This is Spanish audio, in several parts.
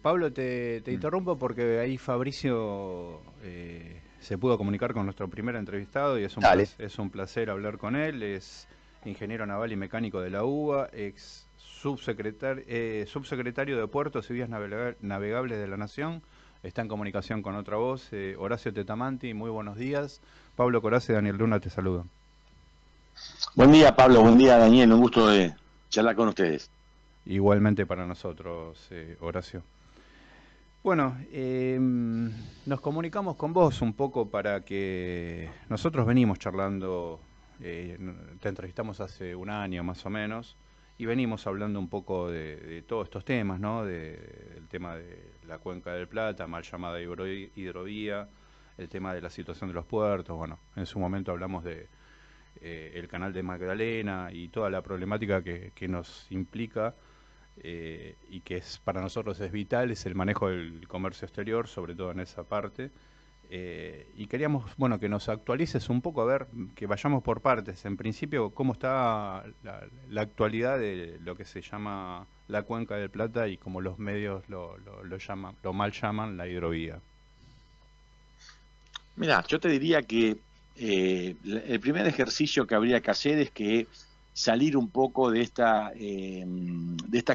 Pablo, te interrumpo porque ahí Fabricio se pudo comunicar con nuestro primer entrevistado y Dale. es un placer hablar con él. Es ingeniero naval y mecánico de la UBA, ex subsecretario de Puertos y Vías Navegables de la Nación. Está en comunicación con otra voz, Horacio Tetamanti. Muy buenos días. Pablo Corazza y Daniel Luna te saludan. Buen día, Pablo. Buen día, Daniel. Un gusto de charlar con ustedes. Igualmente para nosotros, Horacio. Bueno, nos comunicamos con vos un poco para que nosotros venimos charlando, te entrevistamos hace un año más o menos, y venimos hablando un poco de todos estos temas, ¿no? El tema de la Cuenca del Plata, mal llamada hidrovía, el tema de la situación de los puertos, bueno, en su momento hablamos de el canal de Magdalena y toda la problemática que nos implica y que es para nosotros es vital, es el manejo del comercio exterior, sobre todo en esa parte. Y queríamos, bueno, que nos actualices un poco, a ver, que vayamos por partes. En principio, ¿cómo está la actualidad de lo que se llama la Cuenca del Plata y como los medios lo llaman, lo mal llaman la hidrovía? Mira, yo te diría que el primer ejercicio que habría que hacer es que salir un poco de esta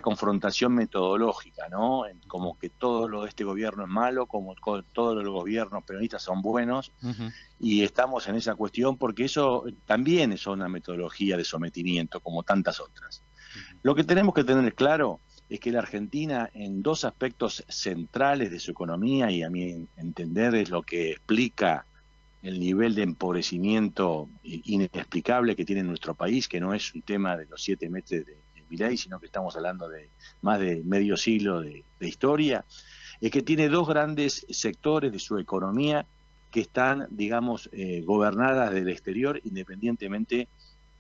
confrontación metodológica, ¿no? Como que todo lo de este gobierno es malo, como todos los gobiernos peronistas son buenos, Ujú. y estamos en esa cuestión porque eso también es una metodología de sometimiento, como tantas otras. Lo que tenemos que tener claro es que la Argentina, en dos aspectos centrales de su economía, y a mi entender es lo que explica el nivel de empobrecimiento inexplicable que tiene nuestro país, que no es un tema de los 7 meses de Milei, sino que estamos hablando de más de medio siglo de historia, es que tiene dos grandes sectores de su economía que están, digamos, gobernadas del exterior independientemente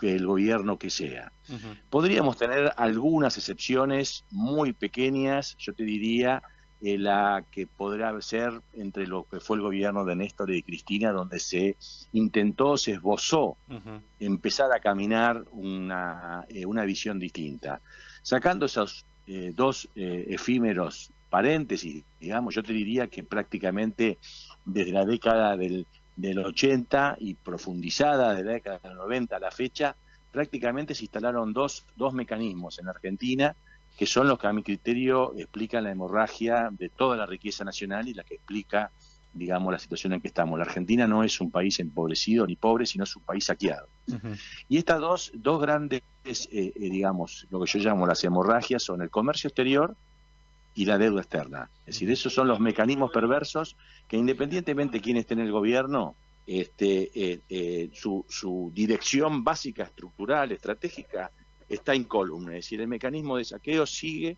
del gobierno que sea. Ujú. Podríamos tener algunas excepciones muy pequeñas, yo te diría, la que podrá ser entre lo que fue el gobierno de Néstor y de Cristina, donde se esbozó Ujú. empezar a caminar una visión distinta. Sacando esos dos efímeros paréntesis, digamos, yo te diría que prácticamente desde la década del 80 y profundizada de la década del 90 a la fecha, prácticamente se instalaron dos mecanismos en Argentina que son los que a mi criterio explican la hemorragia de toda la riqueza nacional y la que explica, digamos, la situación en que estamos. La Argentina no es un país empobrecido ni pobre, sino es un país saqueado. Ujú. Y estas dos grandes, digamos, lo que yo llamo las hemorragias son el comercio exterior y la deuda externa. Es decir, Ujú. esos son los mecanismos perversos que independientemente de quién esté en el gobierno, su dirección básica, estructural, estratégica, está incólume. Es decir, el mecanismo de saqueo sigue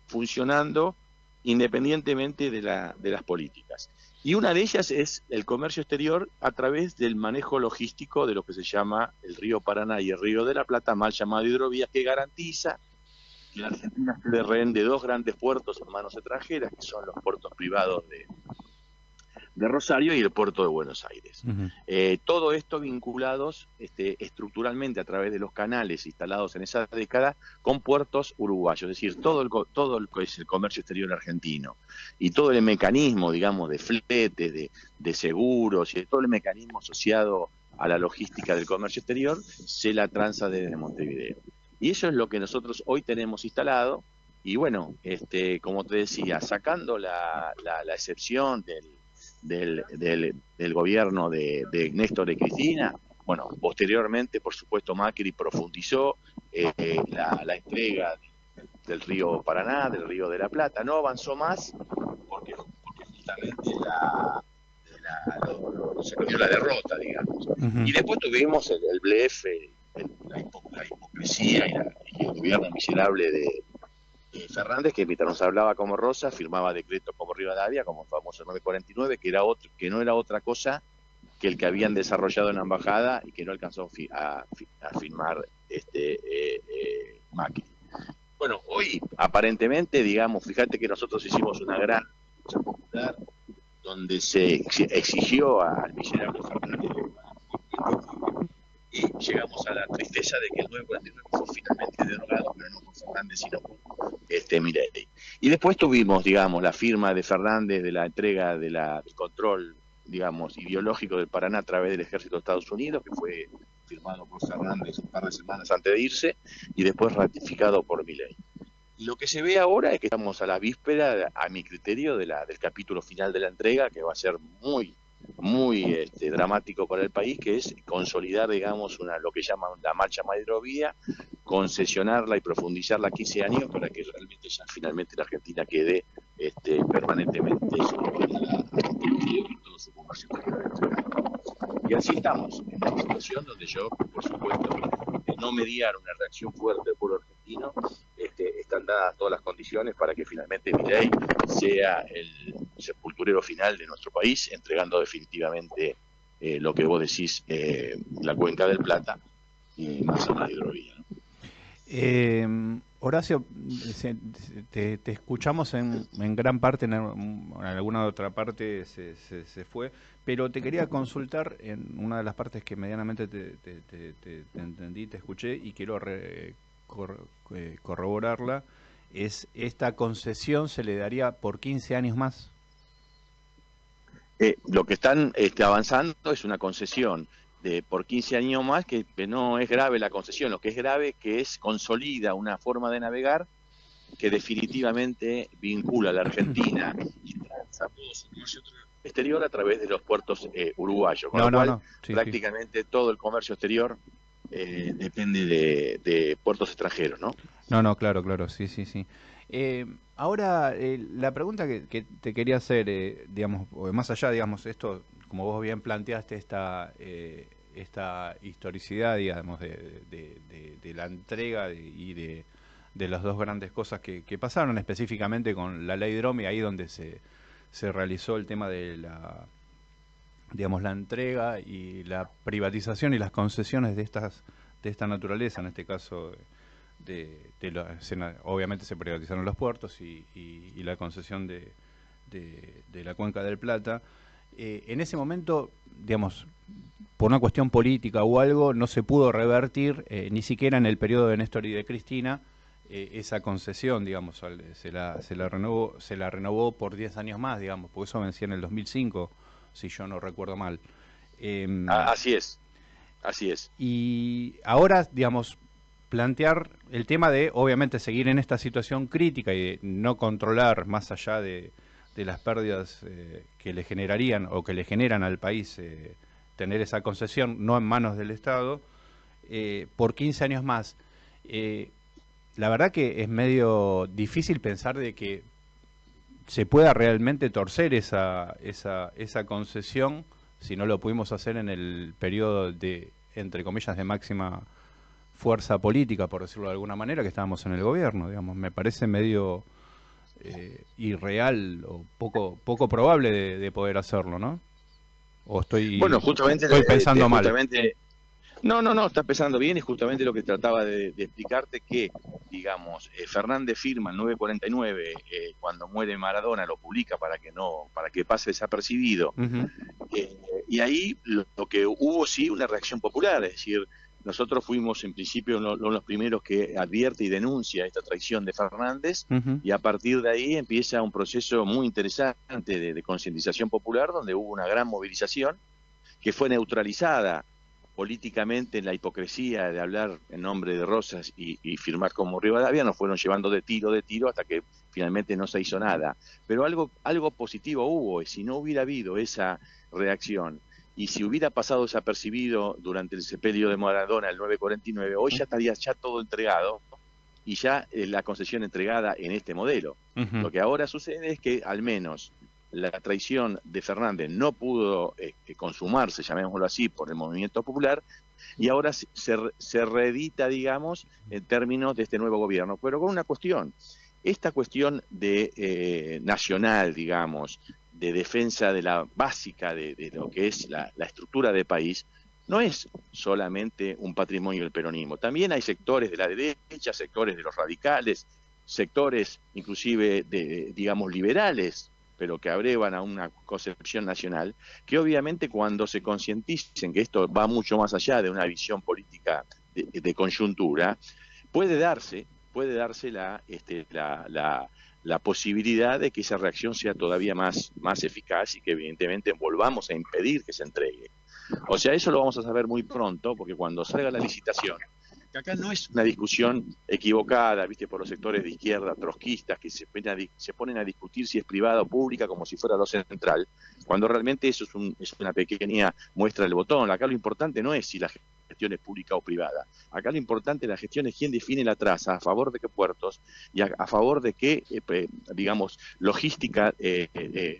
funcionando independientemente de las políticas. Y una de ellas es el comercio exterior a través del manejo logístico de lo que se llama el río Paraná y el río de la Plata, mal llamado hidrovía, que garantiza que la Argentina esté de rehén de dos grandes puertos en manos extranjeras, que son los puertos privados de Rosario y el puerto de Buenos Aires. Ujú. Todo esto vinculados estructuralmente a través de los canales instalados en esa década con puertos uruguayos, es decir, todo el que es el comercio exterior argentino y todo el mecanismo, digamos, de fletes, de seguros y de todo el mecanismo asociado a la logística del comercio exterior, se la transa desde Montevideo. Y eso es lo que nosotros hoy tenemos instalado. Y bueno, como te decía, sacando la excepción del gobierno de Néstor y Cristina. Bueno, posteriormente, por supuesto, Macri profundizó la entrega del río Paraná, del río de la Plata. No avanzó más porque justamente se perdió la derrota, digamos. Ujú. Y después tuvimos el blef, la hipocresía y el gobierno miserable de Fernández, que mientras nos hablaba como Rosa, firmaba decretos como Rivadavia, como el famoso 949, que no era otra cosa que el que habían desarrollado en la embajada y que no alcanzó a firmar Macri. Bueno, hoy aparentemente, digamos, fíjate que nosotros hicimos una gran lucha popular donde se exigió al miserable Fernández y llegamos a la tristeza de que el 949 fue finalmente derogado, pero no por Fernández, sino por Milei. Y después tuvimos, digamos, la firma de Fernández de la entrega del control, digamos, ideológico del Paraná a través del ejército de Estados Unidos, que fue firmado por Fernández un par de semanas antes de irse, y después ratificado por Milei. Lo que se ve ahora es que estamos a la víspera, a mi criterio, del capítulo final de la entrega, que va a ser muy dramático para el país, que es consolidar, digamos, lo que llaman la marcha hidrovía, concesionarla y profundizarla 15 años para que realmente ya finalmente la Argentina quede permanentemente subordinada a todo su comercio exterior. Y así estamos, en una situación donde yo, por supuesto, no mediar una reacción fuerte del pueblo argentino, están dadas todas las condiciones para que finalmente Milei sea el sepulturero final de nuestro país, entregando definitivamente lo que vos decís, la Cuenca del Plata y más allá de hidrovía, ¿no? Horacio, te escuchamos en gran parte, en alguna otra parte se fue, pero te quería consultar en una de las partes que medianamente te entendí, te escuché y quiero corroborarla. Es esta concesión se le daría por 15 años más. Lo que están avanzando es una concesión por 15 años más, que no es grave la concesión, lo que es grave es que consolida una forma de navegar que definitivamente vincula a la Argentina y transa todo su comercio exterior a través de los puertos uruguayos, con lo cual Sí, prácticamente todo el comercio exterior depende de puertos extranjeros, ¿no? No, claro, sí. Ahora, la pregunta que te quería hacer, digamos, más allá, digamos, esto, como vos bien planteaste, esta historicidad, digamos, de la entrega de las dos grandes cosas que pasaron, específicamente con la ley Dromi, ahí donde se realizó el tema de digamos, la entrega y la privatización y las concesiones de esta naturaleza, en este caso obviamente se privatizaron los puertos y la concesión de la Cuenca del Plata. En ese momento, digamos, por una cuestión política o algo, no se pudo revertir, ni siquiera en el periodo de Néstor y de Cristina, esa concesión, digamos, se la renovó por 10 años más, digamos, porque eso vencía en el 2005, si yo no recuerdo mal. Así es. Y ahora, digamos, plantear el tema de, obviamente, seguir en esta situación crítica y de no controlar más allá de las pérdidas que le generarían o que le generan al país tener esa concesión no en manos del Estado, por 15 años más. La verdad que es medio difícil pensar de que se pueda realmente torcer esa concesión si no lo pudimos hacer en el periodo de, entre comillas, de máxima fuerza política, por decirlo de alguna manera, que estábamos en el gobierno, digamos. Me parece medio irreal o poco probable de poder hacerlo, ¿no? O estoy pensando mal. No, está pensando bien, y justamente lo que trataba de explicarte, que, digamos, Fernández firma el 949, cuando muere Maradona, lo publica para que pase desapercibido. Y ahí lo que hubo, sí, una reacción popular, es decir, nosotros fuimos en principio los primeros que advierte y denuncia esta traición de Fernández, y a partir de ahí empieza un proceso muy interesante de concientización popular, donde hubo una gran movilización que fue neutralizada políticamente en la hipocresía de hablar en nombre de Rosas y firmar como Rivadavia. Nos fueron llevando de tiro hasta que finalmente no se hizo nada. Pero algo positivo hubo, y si no hubiera habido esa reacción, y si hubiera pasado desapercibido durante el sepelio de Maradona, el 949, hoy ya estaría todo entregado, y ya la concesión entregada en este modelo. Lo que ahora sucede es que al menos la traición de Fernández no pudo consumarse, llamémoslo así, por el movimiento popular, y ahora se reedita, digamos, en términos de este nuevo gobierno, pero con una cuestión. Esta cuestión de nacional, digamos, de defensa de la básica de lo que es la estructura de país, no es solamente un patrimonio del peronismo. También hay sectores de la derecha, sectores de los radicales, sectores inclusive digamos, liberales, pero que abrevan a una concepción nacional, que obviamente cuando se concienticen que esto va mucho más allá de una visión política de coyuntura, puede darse la posibilidad de que esa reacción sea todavía más eficaz y que evidentemente volvamos a impedir que se entregue. O sea, eso lo vamos a saber muy pronto, porque cuando salga la licitación, que acá no es una discusión equivocada, viste, por los sectores de izquierda, trotskistas, que se ponen a discutir si es privada o pública como si fuera lo central, cuando realmente eso es una pequeña muestra del botón. Acá lo importante no es si la gestión es pública o privada. Acá lo importante de la gestión es quién define la traza, a favor de qué puertos y a favor de qué, digamos, logística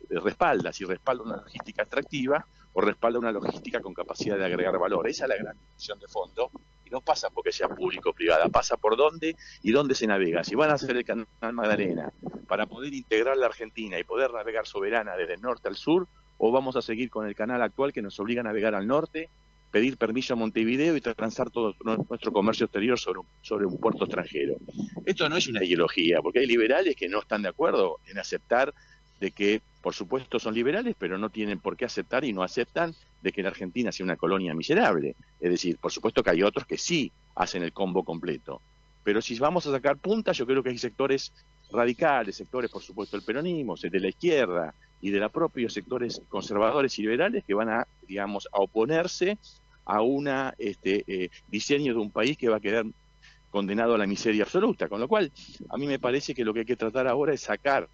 respalda, si respalda una logística atractiva o respalda una logística con capacidad de agregar valor. Esa es la gran discusión de fondo, y no pasa porque sea público o privada, pasa por dónde y dónde se navega. Si van a hacer el canal Magdalena para poder integrar la Argentina y poder navegar soberana desde el norte al sur, o vamos a seguir con el canal actual que nos obliga a navegar al norte, pedir permiso a Montevideo y transar todo nuestro comercio exterior sobre un puerto extranjero. Esto no es una ideología, porque hay liberales que no están de acuerdo en aceptar de que, por supuesto, son liberales, pero no tienen por qué aceptar y no aceptan de que la Argentina sea una colonia miserable. Es decir, por supuesto que hay otros que sí hacen el combo completo. Pero si vamos a sacar puntas, yo creo que hay sectores radicales, sectores, por supuesto, del peronismo, de la izquierda y de los propios sectores conservadores y liberales que van a, digamos, a oponerse a una diseño de un país que va a quedar condenado a la miseria absoluta. Con lo cual, a mí me parece que lo que hay que tratar ahora es sacar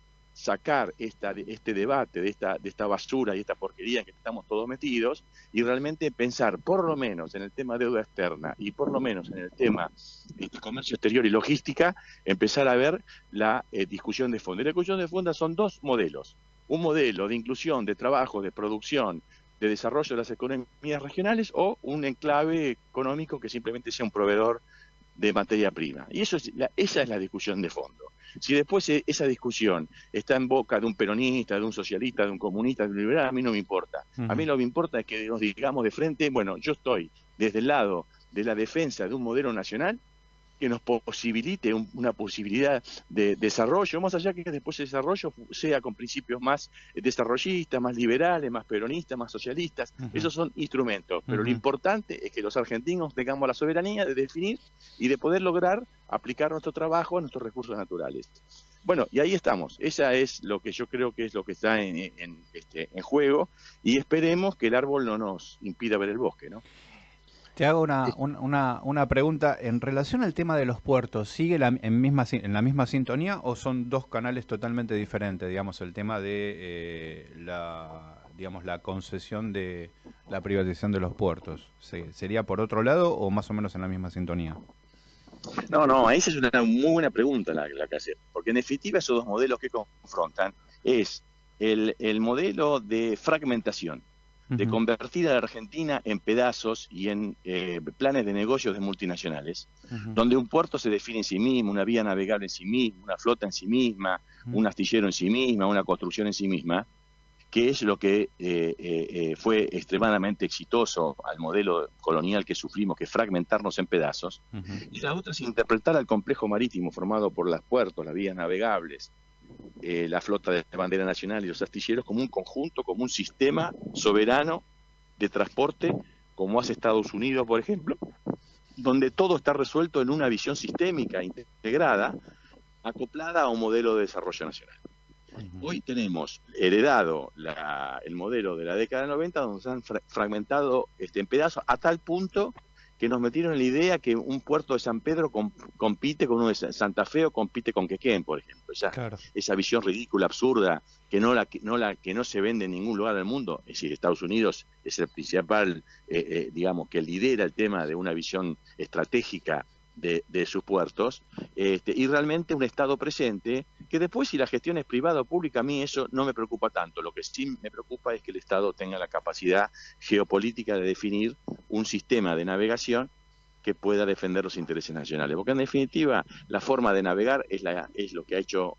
este debate de esta basura y esta porquería en que estamos todos metidos y realmente pensar, por lo menos en el tema de deuda externa y por lo menos en el tema de comercio exterior y logística, empezar a ver la discusión de fondo. Y la discusión de fondo son dos modelos. Un modelo de inclusión, de trabajo, de producción, de desarrollo de las economías regionales, o un enclave económico que simplemente sea un proveedor de materia prima. Y esa es la discusión de fondo. Si después esa discusión está en boca de un peronista, de un socialista, de un comunista, de un liberal, a mí no me importa. A mí lo que me importa es que nos digamos de frente, bueno, yo estoy desde el lado de la defensa de un modelo nacional que nos posibilite una posibilidad de desarrollo, más allá que después el desarrollo sea con principios más desarrollistas, más liberales, más peronistas, más socialistas. Esos son instrumentos, pero lo importante es que los argentinos tengamos la soberanía de definir y de poder lograr aplicar nuestro trabajo a nuestros recursos naturales. Bueno, y ahí estamos. Esa es lo que yo creo que es lo que está en juego, y esperemos que el árbol no nos impida ver el bosque, ¿no? Te hago una pregunta en relación al tema de los puertos. ¿Sigue en la misma sintonía o son dos canales totalmente diferentes? Digamos, el tema de la concesión de la privatización de los puertos. ¿Sería por otro lado o más o menos en la misma sintonía? No, esa es una muy buena pregunta la que hacer, porque en definitiva esos dos modelos que confrontan es el modelo de fragmentación, de convertir a la Argentina en pedazos y en planes de negocios de multinacionales, donde un puerto se define en sí mismo, una vía navegable en sí misma, una flota en sí misma, un astillero en sí misma, una construcción en sí misma, que es lo que fue extremadamente exitoso al modelo colonial que sufrimos, que es fragmentarnos en pedazos. Y la otra es interpretar al complejo marítimo formado por los puertos, las vías navegables, la flota de bandera nacional y los astilleros como un conjunto, como un sistema soberano de transporte, como hace Estados Unidos, por ejemplo, donde todo está resuelto en una visión sistémica, integrada, acoplada a un modelo de desarrollo nacional. Hoy tenemos heredado el modelo de la década del 90, donde se han fragmentado en pedazos a tal punto que nos metieron en la idea que un puerto de San Pedro compite con uno de Santa Fe o compite con Quequén, por ejemplo. Esa visión ridícula, absurda, que no se vende en ningún lugar del mundo. Es decir, Estados Unidos es el principal, digamos, que lidera el tema de una visión estratégica de sus puertos, y realmente un Estado presente, que después si la gestión es privada o pública, a mí eso no me preocupa tanto. Lo que sí me preocupa es que el Estado tenga la capacidad geopolítica de definir un sistema de navegación que pueda defender los intereses nacionales, porque en definitiva la forma de navegar es lo que ha hecho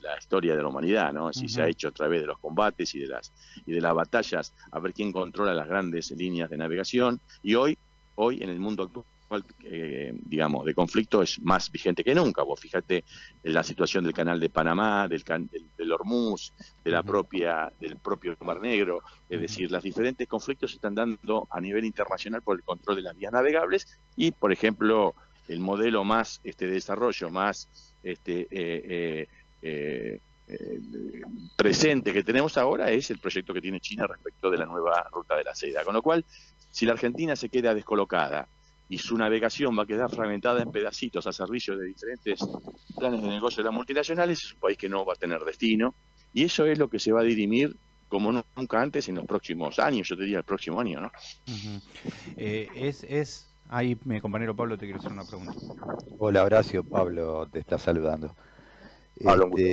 la historia de la humanidad, ¿no? Si se ha hecho a través de los combates y de las batallas, a ver quién controla las grandes líneas de navegación, y hoy en el mundo actual digamos, de conflicto es más vigente que nunca. Vos fíjate en la situación del canal de Panamá, del Hormuz, del propio Mar Negro, es decir, los diferentes conflictos se están dando a nivel internacional por el control de las vías navegables y, por ejemplo, el modelo más de desarrollo más presente que tenemos ahora es el proyecto que tiene China respecto de la nueva ruta de la seda. Con lo cual, si la Argentina se queda descolocada y su navegación va a quedar fragmentada en pedacitos a servicio de diferentes planes de negocio de las multinacionales, es un país que no va a tener destino. Y eso es lo que se va a dirimir como nunca antes en los próximos años, yo te diría el próximo año, ¿no? Ahí mi compañero Pablo te quiere hacer una pregunta. Hola Horacio, Pablo te está saludando. Pablo, un gusto.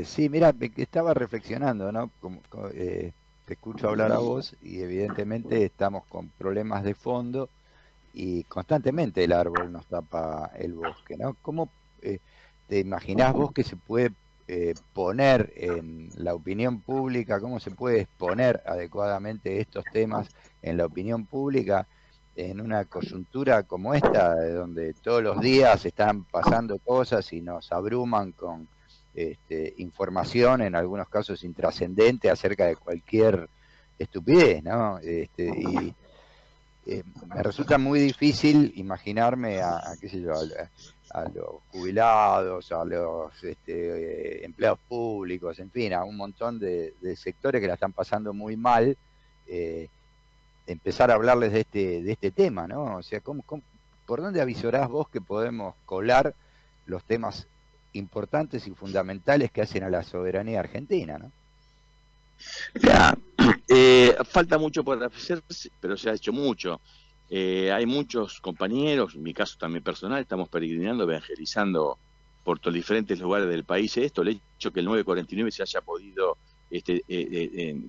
Sí, mira, estaba reflexionando, ¿no? Te escucho hablar a vos y evidentemente estamos con problemas de fondo y constantemente el árbol nos tapa el bosque, ¿no? ¿Cómo te imaginás vos que se puede poner en la opinión pública, cómo se puede exponer adecuadamente estos temas en la opinión pública en una coyuntura como esta, donde todos los días están pasando cosas y nos abruman con información, en algunos casos intrascendente, acerca de cualquier estupidez, ¿no? Me resulta muy difícil imaginarme qué sé yo, a los jubilados, a los empleados públicos, en fin, a un montón de sectores que la están pasando muy mal, empezar a hablarles de este tema, ¿no? O sea, ¿por dónde avisorás vos que podemos colar los temas importantes y fundamentales que hacen a la soberanía argentina, ¿no? Ya, falta mucho por hacer, pero se ha hecho mucho. Hay muchos compañeros, en mi caso también personal, estamos peregrinando, evangelizando por todos diferentes lugares del país esto. El hecho que el 949 se haya podido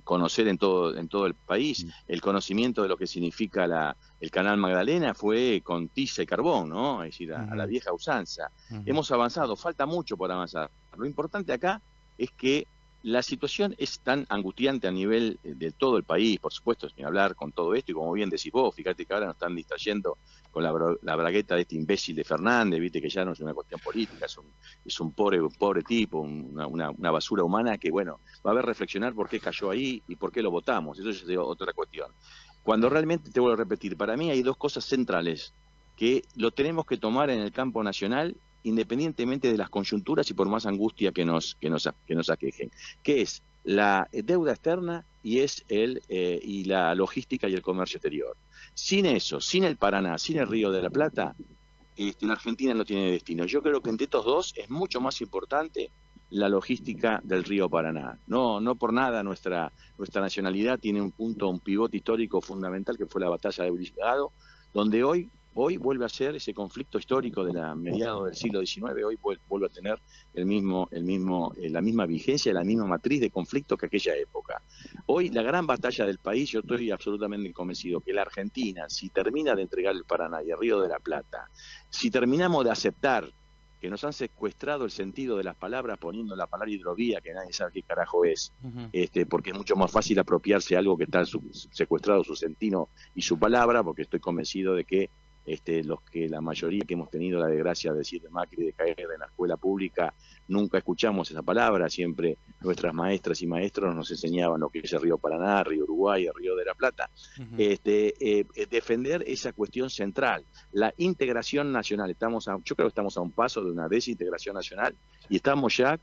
conocer en todo el país, el conocimiento de lo que significa el Canal Magdalena fue con tiza y carbón, ¿no? Es decir, a la vieja usanza. Hemos avanzado, falta mucho por avanzar. Lo importante acá es que la situación es tan angustiante a nivel de todo el país, por supuesto, sin hablar con todo esto, y como bien decís vos, fíjate que ahora nos están distrayendo con la bragueta de este imbécil de Fernández, viste que ya no es una cuestión política, es un pobre tipo, una basura humana que, bueno, va a haber reflexionar por qué cayó ahí y por qué lo votamos, eso es otra cuestión. Cuando realmente, te vuelvo a repetir, para mí hay dos cosas centrales que lo tenemos que tomar en el campo nacional independientemente de las coyunturas y por más angustia que nos aquejen, que es la deuda externa y la logística y el comercio exterior. Sin eso, sin el Paraná, sin el Río de la Plata, la Argentina no tiene destino. Yo creo que entre estos dos es mucho más importante la logística del río Paraná. No por nada nuestra nacionalidad tiene un pivote histórico fundamental que fue la batalla de Brigado, donde hoy vuelve a ser ese conflicto histórico de mediados del siglo XIX, hoy vuelve a tener la misma vigencia, la misma matriz de conflicto que aquella época. Hoy la gran batalla del país, yo estoy absolutamente convencido que la Argentina, si termina de entregar el Paraná y el Río de la Plata, si terminamos de aceptar que nos han secuestrado el sentido de las palabras poniendo la palabra hidrovía, que nadie sabe qué carajo es, porque es mucho más fácil apropiarse algo que está secuestrado su sentido y su palabra, porque estoy convencido de que la mayoría que hemos tenido la desgracia de decir de Macri, de caer en la escuela pública, nunca escuchamos esa palabra, siempre nuestras maestras y maestros nos enseñaban lo que es el río Paraná, río Uruguay, el río de la Plata. Defender esa cuestión central, la integración nacional. Yo creo que estamos a un paso de una desintegración nacional y estamos ya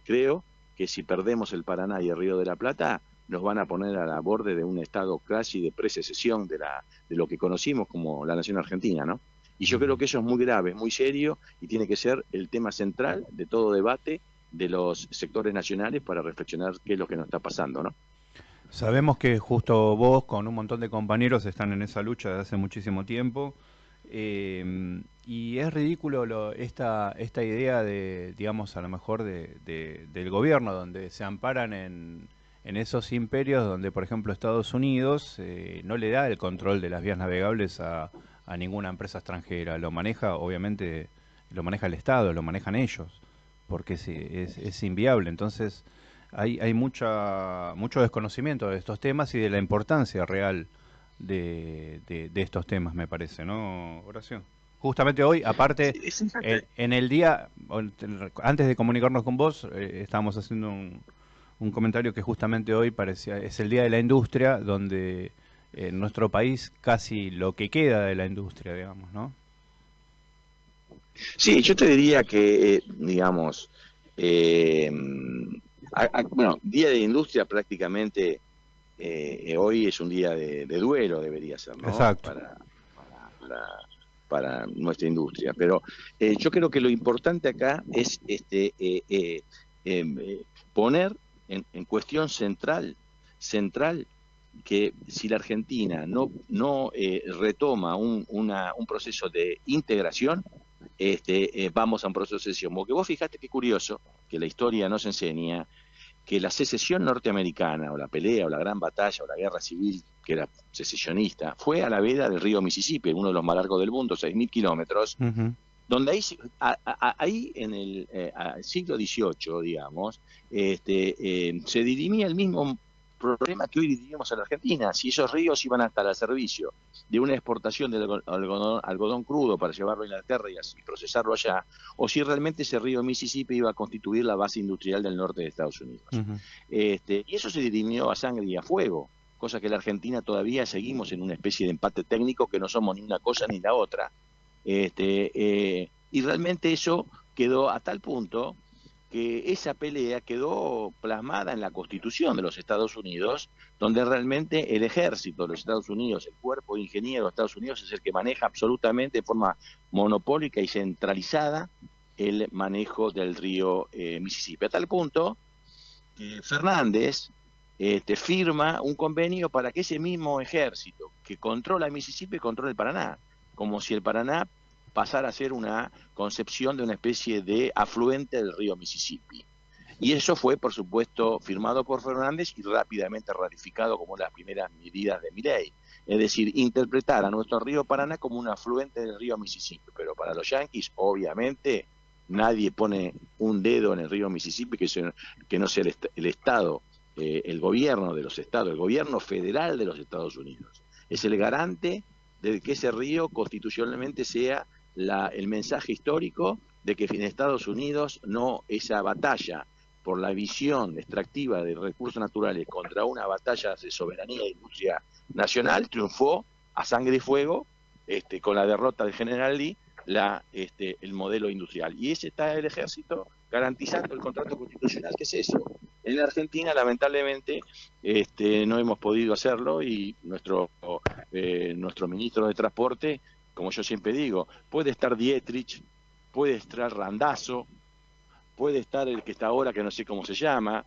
creo que si perdemos el Paraná y el río de la Plata, nos van a poner a la borde de un estado casi de precesión de lo que conocimos como la nación argentina, ¿no? Y yo creo que eso es muy grave, muy serio, y tiene que ser el tema central de todo debate de los sectores nacionales para reflexionar qué es lo que nos está pasando, ¿no? Sabemos que justo vos con un montón de compañeros están en esa lucha desde hace muchísimo tiempo, y es ridículo esta idea de, digamos, a lo mejor del gobierno, donde se amparan en esos imperios donde, por ejemplo, Estados Unidos no le da el control de las vías navegables a ninguna empresa extranjera. Lo maneja, obviamente, lo maneja el Estado, lo manejan ellos, porque es inviable. Entonces, hay mucho desconocimiento de estos temas y de la importancia real de estos temas, me parece, ¿no, Horacio? Justamente hoy, aparte, en el día, antes de comunicarnos con vos, estábamos haciendo un comentario que justamente hoy parecía, es el Día de la Industria, donde en nuestro país casi lo que queda de la industria, digamos, ¿no? Sí, yo te diría que, digamos, eh, bueno, Día de Industria prácticamente hoy es un día de duelo, debería ser, ¿no? Exacto. Para nuestra industria. Pero yo creo que lo importante acá es poner en cuestión central que si la Argentina no retoma un proceso de integración, vamos a un proceso de secesión. Porque vos fijate qué curioso que la historia nos enseña que la secesión norteamericana, o la pelea, o la gran batalla, o la guerra civil, que era secesionista, fue a la vera del río Mississippi, uno de los más largos del mundo, 6.000 kilómetros, Ujú. donde ahí en el siglo XVIII, digamos, se dirimía el mismo problema que hoy dirimimos en la Argentina, si esos ríos iban a estar al servicio de una exportación de algodón crudo para llevarlo a Inglaterra y procesarlo allá, o si realmente ese río Mississippi iba a constituir la base industrial del norte de Estados Unidos. Ujú. Y eso se dirimió a sangre y a fuego, cosa que la Argentina todavía seguimos en una especie de empate técnico que no somos ni una cosa ni la otra. Y realmente eso quedó a tal punto que esa pelea quedó plasmada en la Constitución de los Estados Unidos, donde realmente el ejército de los Estados Unidos, el cuerpo de ingenieros de Estados Unidos es el que maneja absolutamente de forma monopólica y centralizada el manejo del río Mississippi, a tal punto que Fernández firma un convenio para que ese mismo ejército que controla el Mississippi controle el Paraná, como si el Paraná pasara a ser una concepción de una especie de afluente del río Mississippi. Y eso fue, por supuesto, firmado por Fernández y rápidamente ratificado como las primeras medidas de Milei. Es decir, interpretar a nuestro río Paraná como un afluente del río Mississippi. Pero para los yanquis, obviamente, nadie pone un dedo en el río Mississippi que no sea el Estado, el gobierno de los estados, el gobierno federal de los Estados Unidos. Es el garante de que ese río constitucionalmente sea el mensaje histórico de que en Estados Unidos no esa batalla por la visión extractiva de recursos naturales contra una batalla de soberanía e industria nacional triunfó a sangre y fuego con la derrota del general Lee el modelo industrial. Y ese está el ejército garantizando el contrato constitucional, que es eso. En la Argentina, lamentablemente, no hemos podido hacerlo y nuestro ministro de Transporte, como yo siempre digo, puede estar Dietrich, puede estar Randazzo, puede estar el que está ahora, que no sé cómo se llama,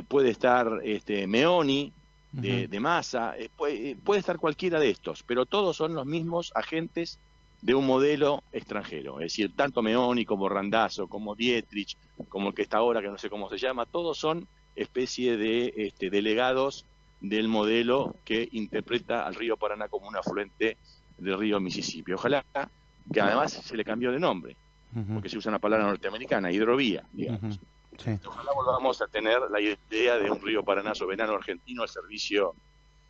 puede estar Meoni, de Massa, puede estar cualquiera de estos, pero todos son los mismos agentes de un modelo extranjero. Es decir, tanto Meoni como Randazzo, como Dietrich, como el que está ahora, que no sé cómo se llama, todos son especie de delegados del modelo que interpreta al río Paraná como un afluente del río Mississippi. Ojalá que además se le cambió de nombre, porque se usa una palabra norteamericana, hidrovía, digamos. Sí. Ojalá volvamos a tener la idea de un río Paraná soberano argentino al servicio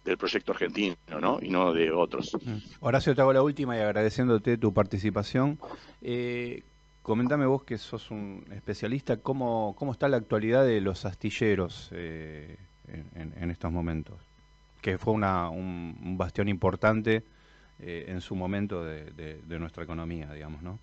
del proyecto argentino, ¿no? Y no de otros. Horacio, te hago la última y agradeciéndote tu participación. Comentame vos que sos un especialista, ¿cómo está la actualidad de los astilleros en estos momentos? Que fue un bastión importante en su momento de nuestra economía, digamos, ¿no?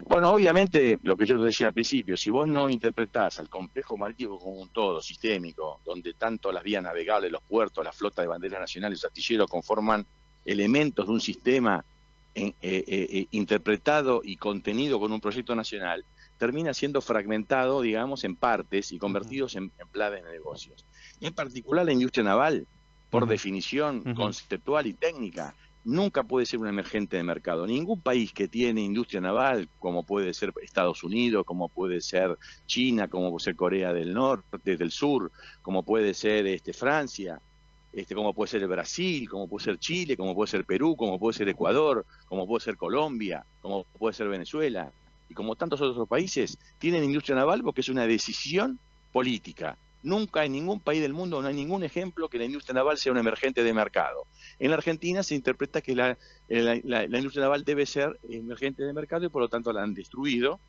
Bueno, obviamente, lo que yo te decía al principio, si vos no interpretás al complejo marítimo como un todo sistémico, donde tanto las vías navegables, los puertos, la flota de banderas nacionales, los astilleros conforman elementos de un sistema interpretado y contenido con un proyecto nacional, termina siendo fragmentado, digamos, en partes y convertidos en planes de negocios. Y en particular la industria naval, por definición conceptual y técnica, nunca puede ser un emergente de mercado. Ningún país que tiene industria naval, como puede ser Estados Unidos, como puede ser China, como puede ser Corea del Norte, del Sur, como puede ser Francia, como puede ser el Brasil, como puede ser Chile, como puede ser Perú, como puede ser Ecuador, como puede ser Colombia, como puede ser Venezuela, y como tantos otros países, tienen industria naval porque es una decisión política. Nunca en ningún país del mundo no hay ningún ejemplo que la industria naval sea un emergente de mercado. En la Argentina se interpreta que la industria naval debe ser emergente de mercado y por lo tanto la han destruido,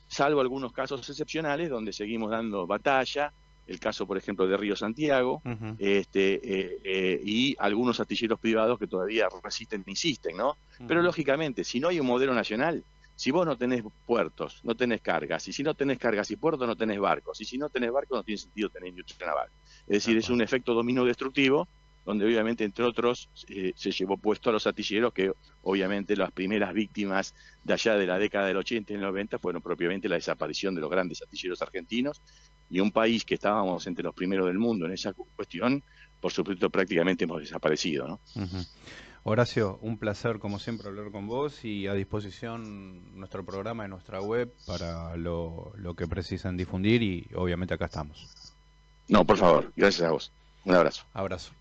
salvo algunos casos excepcionales donde seguimos dando batalla, el caso, por ejemplo, de Río Santiago, y algunos astilleros privados que todavía resisten e insisten, ¿no? Pero lógicamente, si no hay un modelo nacional, si vos no tenés puertos, no tenés cargas, y si no tenés cargas y puertos, no tenés barcos, y si no tenés barcos, no tiene sentido tener industria naval. Es decir, es un efecto dominó destructivo, donde obviamente, entre otros, se llevó puesto a los astilleros, que obviamente las primeras víctimas de allá de la década del 80 y del 90 fueron propiamente la desaparición de los grandes astilleros argentinos, y un país que estábamos entre los primeros del mundo en esa cuestión, por supuesto, prácticamente hemos desaparecido, ¿no? Horacio, un placer como siempre hablar con vos y a disposición nuestro programa en nuestra web para lo que precisan difundir y obviamente acá estamos. No, por favor, gracias a vos. Un abrazo. Abrazo.